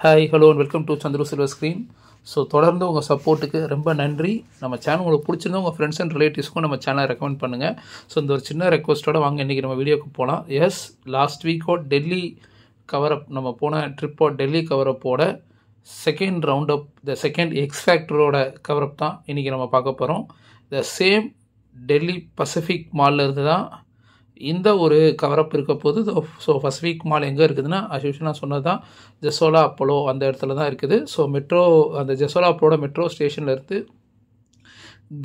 Hi hello and welcome to Chandru silver screen. So தொடர்ந்து உங்கள் சப்போர்ட்டுக்கு ரொம்ப நன்றி. நம்ம சேனல் உங்களுக்கு பிடிச்சிருந்தா உங்கள் ஃப்ரெண்ட்ஸ் அண்ட் ரிலேட்டிவ்ஸ்க்கும் நம்ம சேனலை ரெக்கமெண்ட் பண்ணுங்கள். ஸோ இந்த ஒரு சின்ன ரெக்வஸ்ட்டோட வாங்க இன்றைக்கி நம்ம வீடியோக்கு போகலாம். எஸ், லாஸ்ட் வீக்கோ டெல்லி கவரப், நம்ம போன ட்ரிப்போ டெல்லி கவரப்போட second round up, the second x ஃபேக்டரோட கவரப் தான் இன்றைக்கி நம்ம பார்க்க போகிறோம். த சேம் டெல்லி பசிஃபிக் மாலில் இருந்து தான் இந்த ஒரு கவரப் இருக்க போது. ஸோ பசிஃபிக் மால் எங்கே இருக்குதுன்னா, அஸ்யூஷுவல் நான் சொன்னது தான், ஜெசோலா அப்போலோ அந்த இடத்துல தான் இருக்குது. ஸோ மெட்ரோ, அந்த ஜெசோலா அப்போலோட மெட்ரோ ஸ்டேஷனில் இருந்து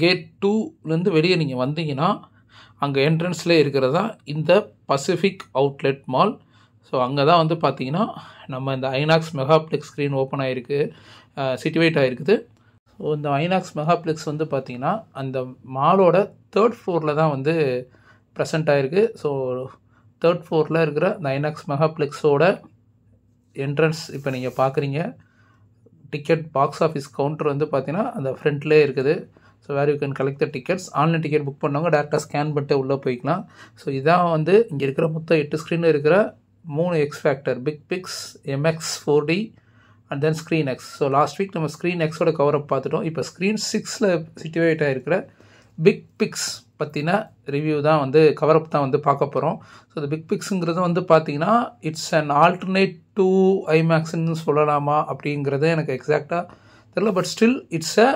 கேட் 2லேருந்து வெளியே நீங்கள் வந்தீங்கன்னா அங்கே என்ட்ரன்ஸ்லேயே இருக்கிறது தான் இந்த பசிஃபிக் அவுட்லெட் மால். ஸோ அங்கே தான் வந்து பார்த்தீங்கன்னா நம்ம இந்த ஐநாக்ஸ் மெகாப்ளெக்ஸ் ஸ்க்ரீன் ஓப்பன் ஆகிருக்கு, சிட்டுவேட் ஆகிருக்குது. ஸோ இந்த ஐநாக்ஸ் மெகாப்ளெக்ஸ் வந்து பார்த்திங்கன்னா அந்த மாலோட 3rd ஃப்ளோரில் தான் வந்து ப்ரெசென்ட் ஆகிருக்கு. ஸோ 3rd ஃப்ளோரில் இருக்கிற இந்த ஐநாக்ஸ் மெகாப்ளெக்ஸோட என்ட்ரன்ஸ் இப்போ நீங்கள் பார்க்குறீங்க. டிக்கெட் பாக்ஸ் ஆஃபீஸ் கவுண்டர் வந்து பார்த்தீங்கன்னா அந்த ஃப்ரண்ட்லேயே இருக்குது. So where you can collect the tickets. Online ticket book பண்ணவங்க டேரெக்டாக ஸ்கேன் பண்ணிட்டு உள்ளே போய்க்கலாம். ஸோ இதான் வந்து இங்கே இருக்கிற மொத்தம் 8 ஸ்க்ரீனில் இருக்கிற 3 x factor, big pix, MX 4D and then screen X. So last week நம்ம ஸ்க்ரீன் எக்ஸோட கவரப் பார்த்துட்டோம். இப்போ ஸ்க்ரீன் 6ல் சிட்டுவேட் ஆகிருக்கிற பிக் பிக்ஸ் பற்றின ரிவ்யூ தான் வந்து கவரப் தான் வந்து பார்க்க போகிறோம். ஸோ இந்த பிக் பிக்ஸுங்கிறது வந்து பார்த்திங்கன்னா இட்ஸ் அன் ஆல்டர்னேட் டு ஐமேக்ஸ்ன்னு சொல்லலாமா அப்படிங்கிறது எனக்கு எக்ஸாக்டாக தெரியல. But still it's a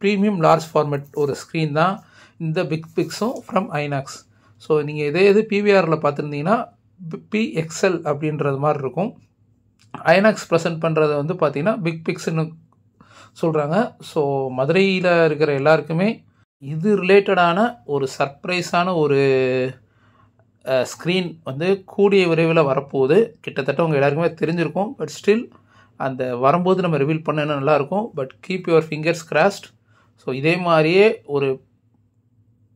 premium large format ஒரு ஸ்க்ரீன் தான் இந்த பிக் பிக்ஸும் ஃப்ரம் ஐநாக்ஸ். ஸோ நீங்கள் எது பிவிஆரில் பார்த்துருந்தீங்கன்னா பிஎக்ஸ்எல் அப்படின்றது மாதிரி இருக்கும். ஐநாக்ஸ் ப்ரெசென்ட் பண்ணுறதை வந்து பார்த்திங்கன்னா பிக் பிக்ஸ்ன்னு சொல்கிறாங்க. ஸோ மதுரையில் இருக்கிற எல்லாருக்குமே இது ரிலேட்டடான ஒரு சர்ப்ரைஸான ஒரு ஸ்க்ரீன் வந்து கூடிய விரைவில் வரப்போகுது. கிட்டத்தட்ட உங்கள் எல்லாருக்குமே தெரிஞ்சிருக்கும். பட் ஸ்டில் அந்த வரும்போது நம்ம ரிவீல் பண்ண நல்லாயிருக்கும். But keep your fingers crossed. So இதே மாதிரியே ஒரு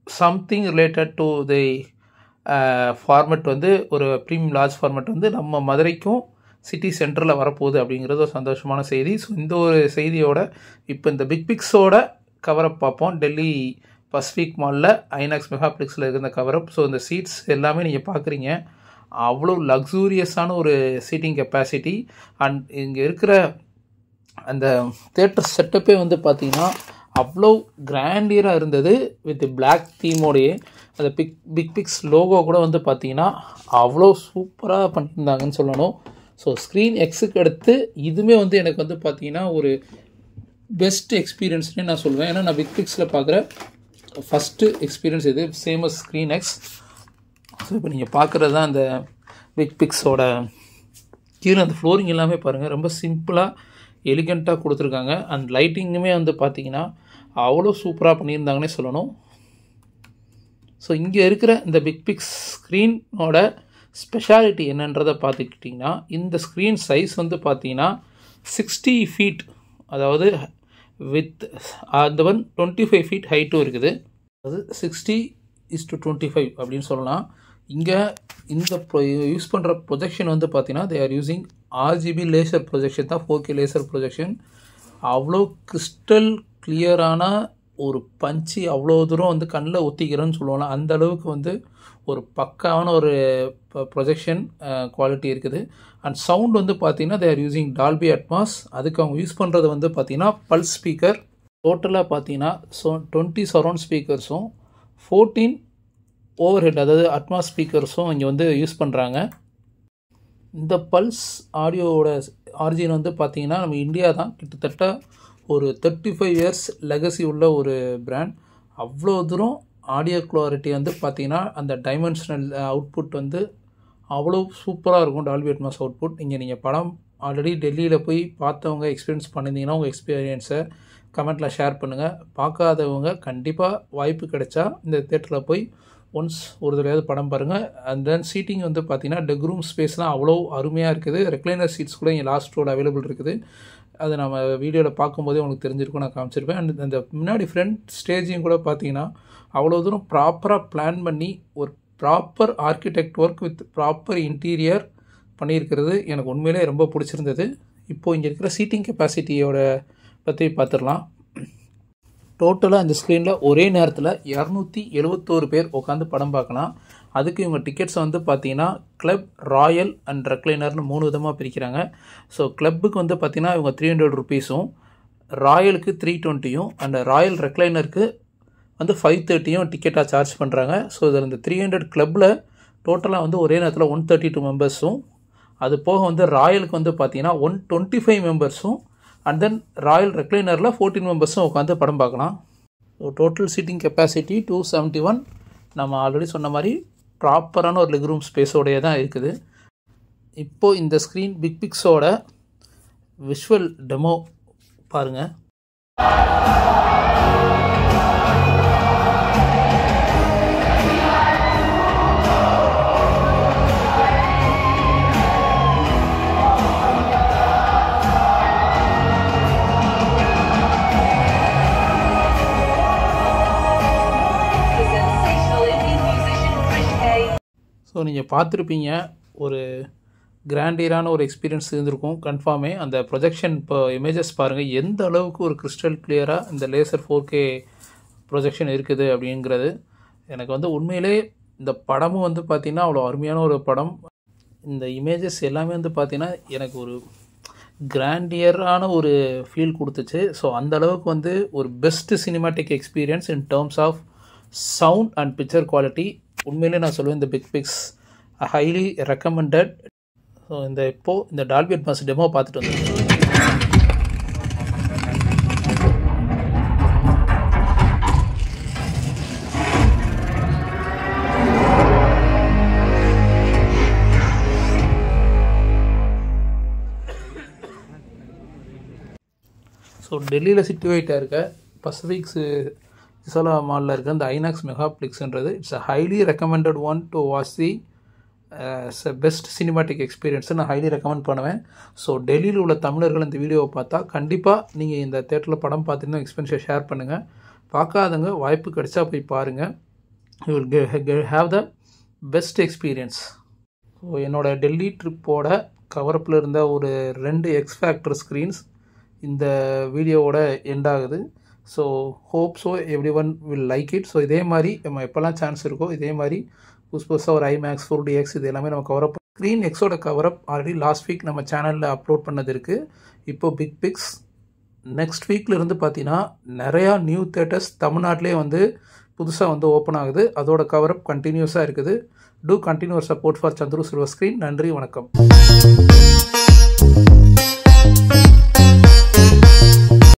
something related to the format வந்து ஒரு ப்ரீமியம் லார்ஜ் ஃபார்மெட் வந்து நம்ம மதுரைக்கும் சிட்டி சென்டரில் வரப்போகுது அப்படிங்கிறது ஒரு சந்தோஷமான செய்தி. ஸோ இந்த ஒரு செய்தியோட இப்போ இந்த பிக் பிக்ஸோட கவரப் பார்ப்போம். டெல்லி பசிஃபிக் மாலில் ஐநாக்ஸ் மெகாப்ளெக்ஸில் இருந்த கவரப். ஸோ இந்த சீட்ஸ் எல்லாமே நீங்கள் பார்க்குறீங்க, அவ்வளோ லக்ஸூரியஸான ஒரு சீட்டிங் கெப்பாசிட்டி. அண்ட் இங்கே இருக்கிற அந்த தேட்டர் செட்டப்பே வந்து பார்த்திங்கன்னா அவ்வளோ கிராண்டியராக இருந்தது. வித் பிளாக் தீமோடையே அந்த பிக் பிக்ஸ் லோகோ கூட வந்து பார்த்திங்கன்னா அவ்வளோ சூப்பராக பண்ணியிருந்தாங்கன்னு சொல்லணும். ஸோ ஸ்க்ரீன் எக்ஸுக்கு அடுத்து இதுவுமே வந்து எனக்கு வந்து பார்த்திங்கன்னா ஒரு பெஸ்ட் எக்ஸ்பீரியன்ஸ்னே நான் சொல்லுவேன். ஏன்னா நான் பிக் பிக்ஸில் பார்க்குற ஃபஸ்ட்டு எக்ஸ்பீரியன்ஸ் இது, சேமஸ் ஸ்க்ரீன் எக்ஸ். ஸோ இப்போ நீங்கள் பார்க்குறது தான் அந்த பிக் பிக்ஸோட கீழே அந்த ஃப்ளோரிங் எல்லாமே பாருங்கள், ரொம்ப சிம்பிளாக எலிகண்ட்டாக கொடுத்துருக்காங்க. அண்ட் லைட்டிங்குமே வந்து பார்த்திங்கன்னா அவ்வளோ சூப்பராக பண்ணியிருந்தாங்கன்னே சொல்லணும். ஸோ இங்கே இருக்கிற இந்த பிக் பிக்ஸ் ஸ்க்ரீனோட ஸ்பெஷாலிட்டி என்னன்றதை பார்த்துக்கிட்டிங்கன்னா, இந்த ஸ்க்ரீன் சைஸ் வந்து பார்த்திங்கன்னா 60 ஃபீட், அதாவது வித் அந்த 25 ஃபீட் ஹைட்டும் இருக்குது. அது 60:25 அப்படின்னு சொல்லலாம். இங்கே இந்த யூஸ் பண்ணுற ப்ரொஜெக்ஷன் வந்து பார்த்தீங்கன்னா they are using RGB laser projection தான், 4K லேசர் ப்ரொஜெக்ஷன். அவ்வளோ கிறிஸ்டல் கிளியரான ஒரு பஞ்சு, அவ்வளோ தூரம் வந்து கண்ணில் ஒத்திக்கிறேன்னு சொல்லுவாங்க. அந்த அளவுக்கு வந்து ஒரு பக்காவான ஒரு ப்ரொஜெக்ஷன் குவாலிட்டி இருக்குது. அண்ட் சவுண்ட் வந்து பார்த்திங்கன்னா they are using Dolby Atmos. அதுக்கு அவங்க யூஸ் பண்ணுறது வந்து பார்த்திங்கன்னா பல்ஸ் ஸ்பீக்கர். டோட்டலாக பார்த்திங்கன்னா 20 சரௌண்ட் ஸ்பீக்கர்ஸும் 14 ஓவர் ஹெட், அதாவது அட்மாஸ் ஸ்பீக்கர்ஸும் இங்கே வந்து யூஸ் பண்ணுறாங்க. இந்த பல்ஸ் ஆடியோவோட ஆரிஜின் வந்து பார்த்திங்கன்னா நம்ம இந்தியா தான். கிட்டத்தட்ட ஒரு 35 இயர்ஸ் லெகசி உள்ள ஒரு பிராண்ட். அவ்வளோ தூரம் ஆடியோ குவாலிட்டி வந்து பார்த்திங்கன்னா அந்த டைமென்ஷனல் அவுட்புட் வந்து அவ்வளோ சூப்பராக இருக்கும், டால்பி அட்மாஸ் அவுட்புட். இங்கே நீங்கள் படம் ஆல்ரெடி டெல்லியில் போய் பார்த்தவங்க எக்ஸ்பீரியன்ஸ் பண்ணியிருந்தீங்கன்னா உங்கள் எக்ஸ்பீரியன்ஸை கமெண்ட்டில் ஷேர் பண்ணுங்கள். பார்க்காதவங்க கண்டிப்பாக வாய்ப்பு கிடைச்சா இந்த தேட்டரில் போய் ஒன்ஸ் ஒரு தடவையாவது படம் பாருங்கள். அண்ட் தென் சீட்டிங் வந்து பார்த்திங்கன்னா லெக் ரூம் ஸ்பேஸ்லாம் அவ்வளோ அருமையாக இருக்குது. ரெக்ளைனர் சீட்ஸ் கூட இங்கே லாஸ்ட் ரோடு அவைலபிள் இருக்குது. அது நம்ம வீடியோவில் பார்க்கும்போதே உங்களுக்கு தெரிஞ்சிருக்கும், நான் காமிச்சிருப்பேன். அண்ட் அந்த முன்னாடி ஃப்ரண்ட் ஸ்டேஜையும் கூட பார்த்தீங்கன்னா அவ்வளோ தூரம் ப்ராப்பராக பிளான் பண்ணி ஒரு proper architect work with proper interior பண்ணியிருக்கிறது எனக்கு உண்மையிலே ரொம்ப பிடிச்சிருந்தது. இப்போது இங்கே இருக்கிற சீட்டிங் கெப்பாசிட்டியோட பற்றி பார்த்துடலாம். டோட்டலாக இந்த ஸ்க்ரீனில் ஒரே நேரத்தில் 271 பேர் உட்காந்து படம் பார்க்கலாம். அதுக்கு இவங்க டிக்கெட்ஸை வந்து பார்த்தீங்கன்னா கிளப், ராயல் அண்ட் ரெக்லைனர்னு 3 விதமாக பிரிக்கிறாங்க. ஸோ கிளப்புக்கு வந்து பார்த்தீங்கன்னா இவங்க 300 ருபீஸும், ராயலுக்கு 320யும் அண்ட் ராயல் ரெக்லைனருக்கு வந்து 530யும் டிக்கெட்டாக சார்ஜ் பண்ணுறாங்க. ஸோ இதில் இந்த 300 கிளப்பில் டோட்டலாக வந்து ஒரே நேரத்தில் 132 மெம்பர்ஸும், அது போக வந்து ராயலுக்கு வந்து பார்த்தீங்கன்னா 125 மெம்பர்ஸும் அண்ட் தென் ராயல் ரெக்லைனரில் 14 மெம்பர்ஸும் உட்காந்து படம் பார்க்கலாம். So total seating capacity 271. நம்ம ஆல்ரெடி சொன்ன மாதிரி ப்ராப்பரான ஒரு லெக் ரூம் ஸ்பேஸோடையே தான் இருக்குது. இப்போது இந்த ஸ்க்ரீன் பிக் பிக்ஸோட விஷுவல் டெமோ பாருங்கள். ஸோ நீங்கள் பார்த்துருப்பீங்க, ஒரு கிராண்டியரான ஒரு எக்ஸ்பீரியன்ஸ் இருந்திருக்கும் கன்ஃபார்மே. அந்த ப்ரொஜெக்ஷன் இப்போ இமேஜஸ் பாருங்கள், எந்த அளவுக்கு ஒரு கிறிஸ்டல் கிளியராக இந்த லேசர் 4K ப்ரொஜெக்ஷன் இருக்குது அப்படிங்கிறது. எனக்கு வந்து உண்மையிலே இந்த படமும் வந்து பார்த்திங்கன்னா அவ்வளோ அருமையான ஒரு படம். இந்த இமேஜஸ் எல்லாமே வந்து பார்த்திங்கன்னா எனக்கு ஒரு கிராண்டியரான ஒரு ஃபீல் கொடுத்துச்சு. ஸோ அந்த அளவுக்கு வந்து ஒரு best cinematic experience in terms of sound and picture quality. உண்மையிலே நான் சொல்லுவேன், இந்த big pix highly recommended. So இப்போது இந்த டால்பி அட்மாஸ் டெமோ பார்த்துட்டு வந்தேன். ஸோ டெல்லியில் சிட்டுவேட்டாக இருக்க பசிபிக்ஸு சிசோலா மாலில் இருக்க இந்த ஐநாக்ஸ் மெகாப்ளிக்ஸ்ன்றது it's a highly recommended one to watch the best cinematic எக்ஸ்பீரியன்ஸை நான் ஹைலி ரெக்கமெண்ட் பண்ணுவேன். ஸோ டெல்லியில் உள்ள தமிழர்கள் இந்த வீடியோவை பார்த்தா கண்டிப்பாக நீங்கள் இந்த தேட்டரில் படம் பார்த்துருந்தா எக்ஸ்பீரியன்ஸை ஷேர் பண்ணுங்கள். பார்க்காதவங்க வாய்ப்பு கிடைச்சா போய் பாருங்கள். You will have the best experience. So என்னோடய டெல்லி ட்ரிப்போட கவரப்பில் இருந்த ஒரு 2 எக்ஸ் ஃபேக்டர் ஸ்க்ரீன்ஸ் இந்த வீடியோவோட எண்ட் ஆகுது. So hope so every one will like it. So இதே மாதிரி நம்ம எப்போல்லாம் சான்ஸ் இருக்கோ இதே மாதிரி புதுசாக ஒரு ஐமேக்ஸ் 4DX இது எல்லாமே நம்ம கவரப். ஸ்க்ரீன் எக்ஸோட கவரப் ஆல்ரெடி லாஸ்ட் வீக் நம்ம சேனலில் அப்லோட் பண்ணது இருக்குது. இப்போது பிக் பிக்ஸ் நெக்ஸ்ட் வீக்கில் இருந்து பார்த்தீங்கன்னா நிறையா நியூ தேட்டர்ஸ் தமிழ்நாட்டிலே வந்து புதுசாக வந்து ஓப்பன் ஆகுது. அதோட கவரப் கண்டினியூஸாக இருக்குது. To continue support for Chandru silver screen. நன்றி, வணக்கம்.